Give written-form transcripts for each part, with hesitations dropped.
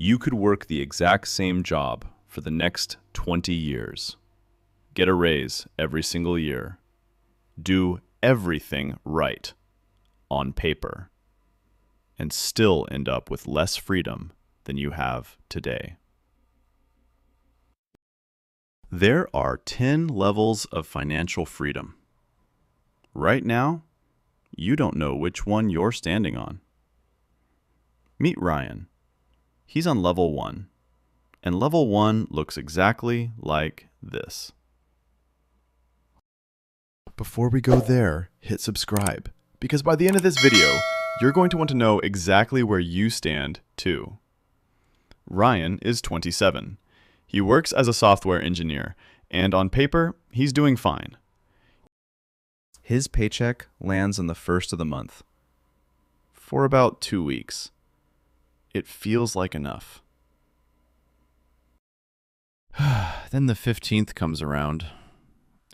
You could work the exact same job for the next 20 years, get a raise every single year, do everything right on paper, and still end up with less freedom than you have today. There are 10 levels of financial freedom. Right now, you don't know which one you're standing on. Meet Ryan. He's on level 1, and level 1 looks exactly like this. Before we go there, hit subscribe, because by the end of this video, you're going to want to know exactly where you stand, too. Ryan is 27. He works as a software engineer, and on paper, he's doing fine. His paycheck lands on the first of the month. For about 2 weeks. It feels like enough. Then the 15th comes around,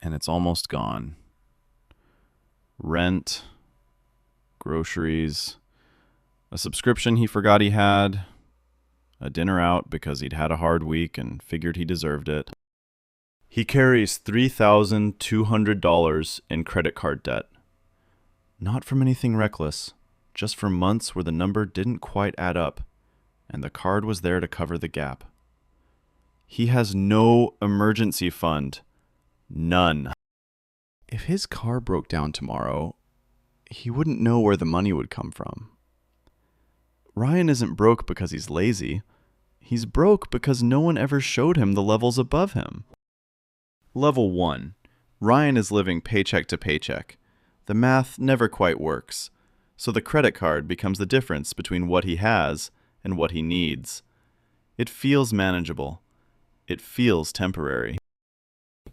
and it's almost gone. Rent, groceries, a subscription he forgot he had, a dinner out because he'd had a hard week and figured he deserved it. He carries $3,200 in credit card debt. Not from anything reckless, just for months where the number didn't quite add up, and the card was there to cover the gap. He has no emergency fund. None. If his car broke down tomorrow, he wouldn't know where the money would come from. Ryan isn't broke because he's lazy. He's broke because no one ever showed him the levels above him. Level 1. Ryan is living paycheck to paycheck. The math never quite works, so the credit card becomes the difference between what he has and what he needs. It feels manageable. It feels temporary.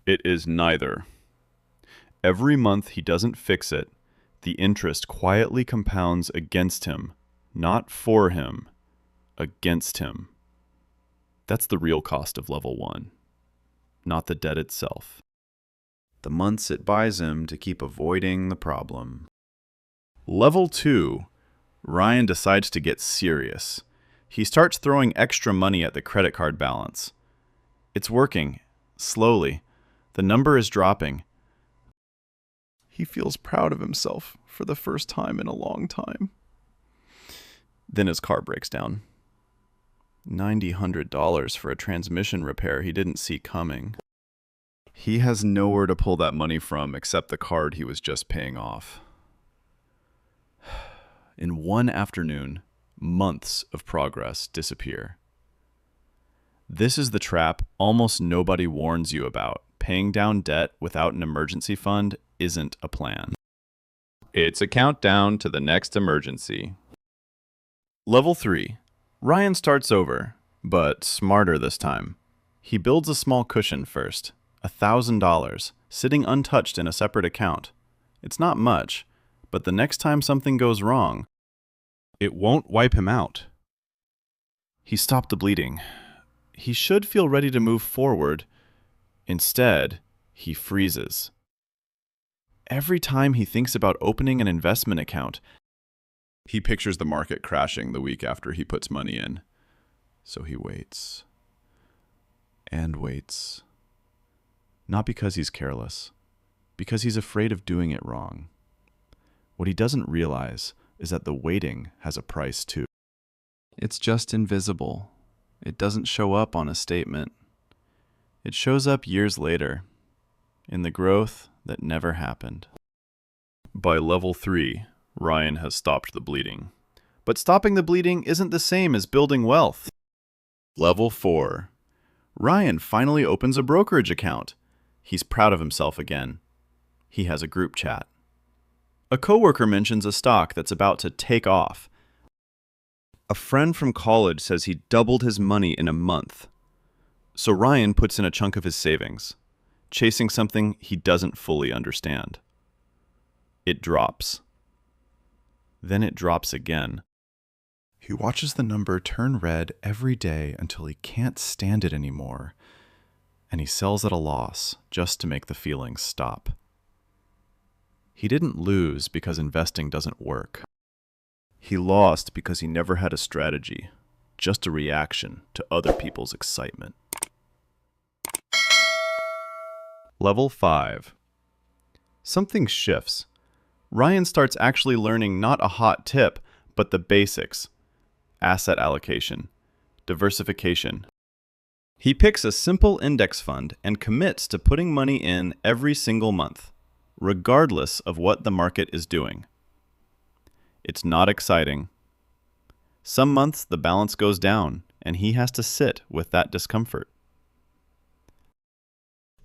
It is neither. Every month he doesn't fix it, the interest quietly compounds against him, not for him, against him. That's the real cost of level 1, not the debt itself. The months it buys him to keep avoiding the problem. Level 2. Ryan decides to get serious. He starts throwing extra money at the credit card balance. It's working, slowly. The number is dropping. He feels proud of himself for the first time in a long time. Then his car breaks down. $900 for a transmission repair he didn't see coming. He has nowhere to pull that money from except the card he was just paying off. In one afternoon, months of progress disappear. This is the trap almost nobody warns you about. Paying down debt without an emergency fund isn't a plan. It's a countdown to the next emergency. Level 3. Ryan starts over, but smarter this time. He builds a small cushion first, $1,000, sitting untouched in a separate account. It's not much, but the next time something goes wrong, it won't wipe him out. He stopped the bleeding. He should feel ready to move forward. Instead, he freezes. Every time he thinks about opening an investment account, he pictures the market crashing the week after he puts money in. So he waits. And waits. Not because he's careless, because he's afraid of doing it wrong. What he doesn't realize is that the waiting has a price too. It's just invisible. It doesn't show up on a statement. It shows up years later, in the growth that never happened. By level 3, Ryan has stopped the bleeding. But stopping the bleeding isn't the same as building wealth. Level 4. Ryan finally opens a brokerage account. He's proud of himself again. He has a group chat. A coworker mentions a stock that's about to take off. A friend from college says he doubled his money in a month. So Ryan puts in a chunk of his savings, chasing something he doesn't fully understand. It drops. Then it drops again. He watches the number turn red every day until he can't stand it anymore, and he sells at a loss just to make the feelings stop. He didn't lose because investing doesn't work. He lost because he never had a strategy, just a reaction to other people's excitement. Level 5. Something shifts. Ryan starts actually learning not a hot tip, but the basics. Asset allocation, diversification. He picks a simple index fund and commits to putting money in every single month, regardless of what the market is doing. It's not exciting. Some months the balance goes down, and he has to sit with that discomfort.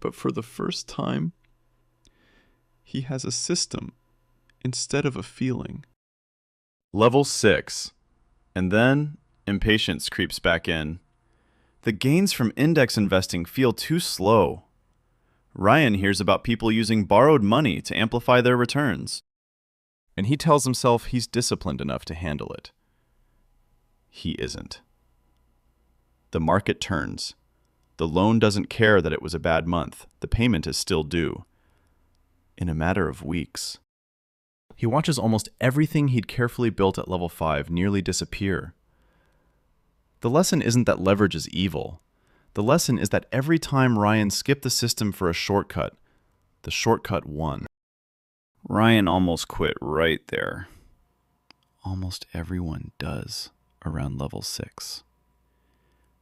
But for the first time, he has a system instead of a feeling. Level 6. And then impatience creeps back in. The gains from index investing feel too slow. Ryan hears about people using borrowed money to amplify their returns, and he tells himself he's disciplined enough to handle it. He isn't. The market turns. The loan doesn't care that it was a bad month. The payment is still due. In a matter of weeks. He watches almost everything he'd carefully built at level 5 nearly disappear. The lesson isn't that leverage is evil. The lesson is that every time Ryan skipped the system for a shortcut, the shortcut won. Ryan almost quit right there. Almost everyone does around level 6.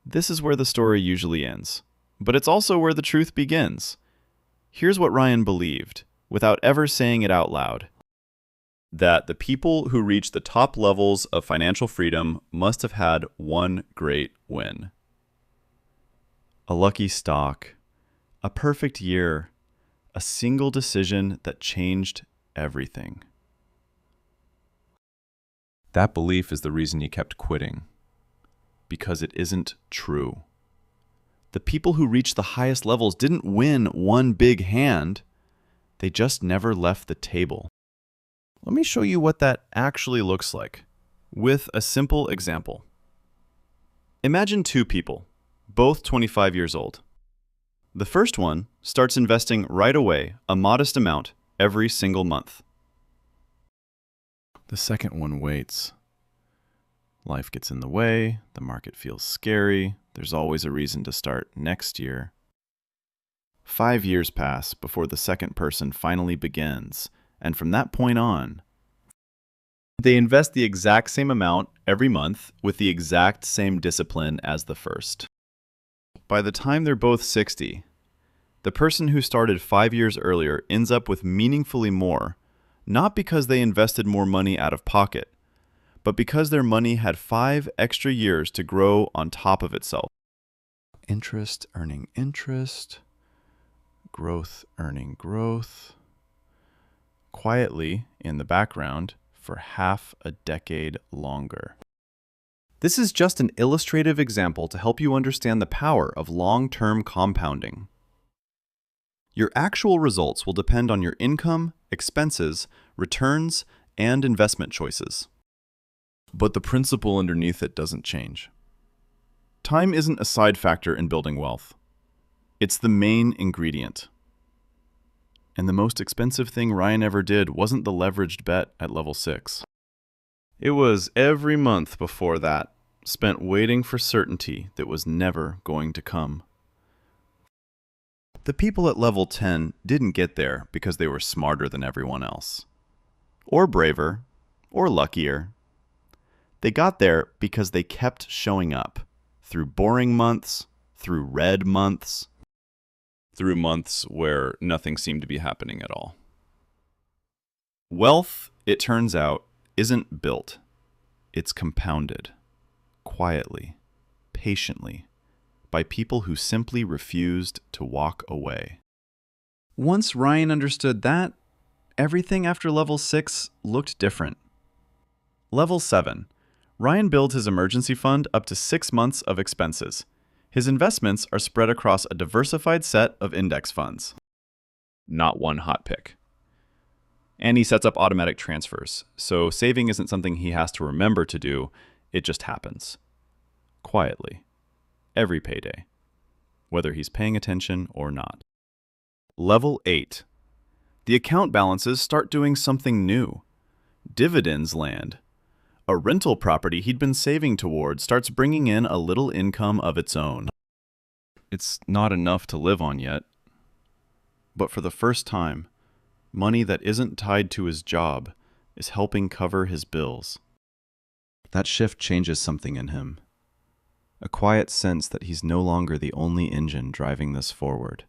This is where the story usually ends, but it's also where the truth begins. Here's what Ryan believed, without ever saying it out loud. That the people who reach the top levels of financial freedom must have had one great win. A lucky stock, a perfect year, a single decision that changed everything. That belief is the reason he kept quitting. Because it isn't true. The people who reached the highest levels didn't win one big hand. They just never left the table. Let me show you what that actually looks like, with a simple example. Imagine two people, both 25 years old. The first one starts investing right away, a modest amount, every single month. The second one waits. Life gets in the way, the market feels scary, there's always a reason to start next year. 5 years pass before the second person finally begins, and from that point on, they invest the exact same amount every month with the exact same discipline as the first. By the time they're both 60, the person who started 5 years earlier ends up with meaningfully more, not because they invested more money out of pocket, but because their money had 5 extra years to grow on top of itself. Interest earning interest, growth earning growth, quietly in the background for half a decade longer. This is just an illustrative example to help you understand the power of long-term compounding. Your actual results will depend on your income, expenses, returns, and investment choices. But the principle underneath it doesn't change. Time isn't a side factor in building wealth. It's the main ingredient. And the most expensive thing Ryan ever did wasn't the leveraged bet at level 6. It was every month before that, spent waiting for certainty that was never going to come. The people at level 10 didn't get there because they were smarter than everyone else. Or braver, or luckier. They got there because they kept showing up, through boring months, through red months, through months where nothing seemed to be happening at all. Wealth, it turns out, isn't built. It's compounded, quietly, patiently, by people who simply refused to walk away. Once Ryan understood that, everything after level 6 looked different. Level 7. Ryan builds his emergency fund up to 6 months of expenses. His investments are spread across a diversified set of index funds. Not one hot pick. And he sets up automatic transfers, so saving isn't something he has to remember to do, it just happens. Quietly. Every payday. Whether he's paying attention or not. Level 8. The account balances start doing something new. Dividends land. A rental property he'd been saving toward starts bringing in a little income of its own. It's not enough to live on yet, but for the first time, money that isn't tied to his job is helping cover his bills. That shift changes something in him. A quiet sense that he's no longer the only engine driving this forward.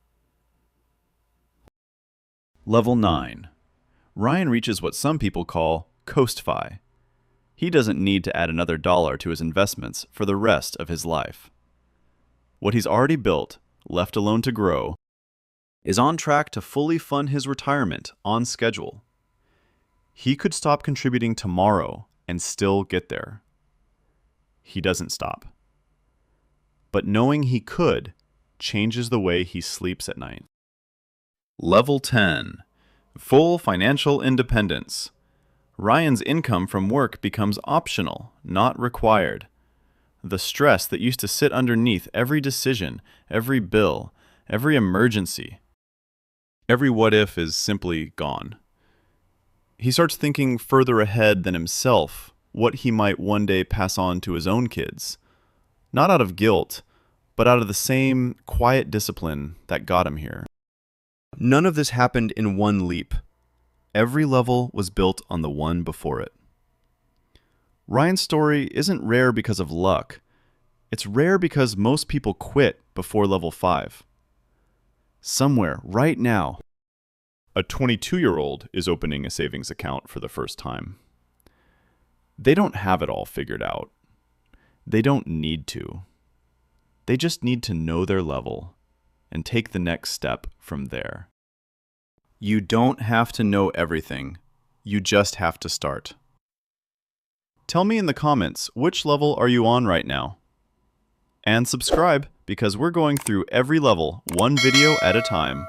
Level 9. Ryan reaches what some people call coast-fi. He doesn't need to add another dollar to his investments for the rest of his life. What he's already built, left alone to grow, is on track to fully fund his retirement on schedule. He could stop contributing tomorrow and still get there. He doesn't stop. But knowing he could changes the way he sleeps at night. Level 10. Full financial independence. Ryan's income from work becomes optional, not required. The stress that used to sit underneath every decision, every bill, every emergency, every what if is simply gone. He starts thinking further ahead than himself, what he might one day pass on to his own kids. Not out of guilt, but out of the same quiet discipline that got him here. None of this happened in one leap. Every level was built on the one before it. Ryan's story isn't rare because of luck. It's rare because most people quit before level 5. Somewhere, right now, a 22-year-old is opening a savings account for the first time. They don't have it all figured out. They don't need to. They just need to know their level and take the next step from there. You don't have to know everything. You just have to start. Tell me in the comments, which level are you on right now? And subscribe, because we're going through every level, one video at a time.